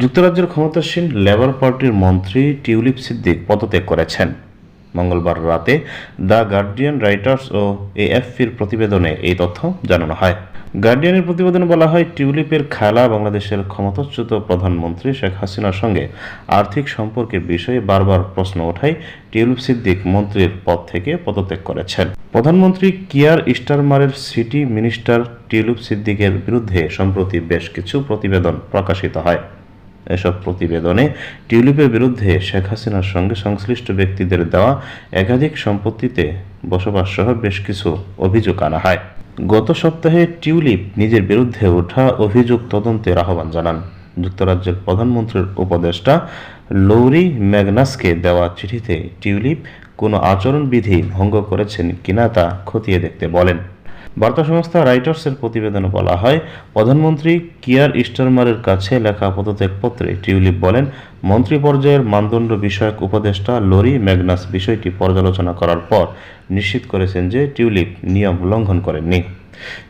যুক্তরাজ্যের ক্ষমতাসীন লেবার পার্টির মন্ত্রী টিউলিপ সিদ্দিক পদত্যাগ করেছেন। মঙ্গলবার রাতে দ্য গার্ডিয়ান, রাইটার্স ও এএফপির প্রতিবেদনে এই তথ্য জানানো হয়। গার্ডিয়ানের প্রতিবেদনে বলা হয়, টিউলিপের খালা বাংলাদেশের ক্ষমতাচ্যুত প্রধানমন্ত্রী শেখ হাসিনার সঙ্গে আর্থিক সম্পর্কের বিষয়ে বারবার প্রশ্ন ওঠায় টিউলিপ সিদ্দিক মন্ত্রীর পদ থেকে পদত্যাগ করেছেন। প্রধানমন্ত্রী কিয়ার স্টারমারের সিটি মিনিস্টার টিউলিপ সিদ্দিকের বিরুদ্ধে সম্প্রতি বেশ কিছু প্রতিবেদন প্রকাশিত হয়। এসব প্রতিবেদনে টিউলিপের বিরুদ্ধে শেখ হাসিনার সঙ্গে সংশ্লিষ্ট ব্যক্তিদের দেওয়া একাধিক সম্পত্তিতে বসবাসসহ বেশ কিছু অভিযোগ আনা হয়। গত সপ্তাহে টিউলিপ নিজের বিরুদ্ধে ওঠা অভিযোগ তদন্তের আহ্বান জানান। যুক্তরাজ্যের প্রধানমন্ত্রীর উপদেষ্টা লৌরি ম্যাগনাসকে দেওয়া চিঠিতে টিউলিপ কোনো আচরণবিধি ভঙ্গ করেছেন কিনা তা খতিয়ে দেখতে বলেন। বার্তা সংস্থা রাইটার্সের প্রতিবেদনে বলা হয়, প্রধানমন্ত্রী কিয়ার স্টারমারের কাছে লেখা পদত্যাগপত্রে টিউলিপ বলেন, মন্ত্রী পর্যায়ের মানদণ্ড বিষয়ক উপদেষ্টা লরি ম্যাগনাস বিষয়টি পর্যালোচনা করার পর নিশ্চিত করেছেন যে টিউলিপ নিয়ম লঙ্ঘন করেননি।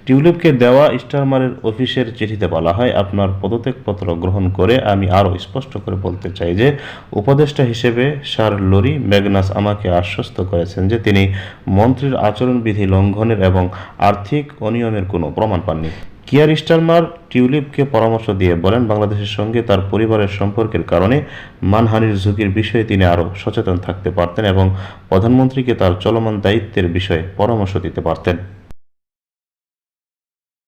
টিউলিপকে দেওয়া স্টারমারের অফিসের চিঠিতে বলা হয়, আপনার পদত্যাগপত্র গ্রহণ করে আমি আরও স্পষ্ট করে বলতে চাই যে উপদেষ্টা হিসেবে স্যার লরি ম্যাগনাস আমাকে আশ্বস্ত করেছেন যে তিনি মন্ত্রীর আচরণবিধি লঙ্ঘনের এবং আর্থিক অনিয়মের কোনো প্রমাণ পাননি। কিয়ার স্টারমার টিউলিপকে পরামর্শ দিয়ে বলেন, বাংলাদেশের সঙ্গে তার পরিবারের সম্পর্কের কারণে মানহানির ঝুঁকির বিষয়ে তিনি আরও সচেতন থাকতে পারতেন এবং প্রধানমন্ত্রীকে তার চলমান দায়িত্বের বিষয়ে পরামর্শ দিতে পারতেন।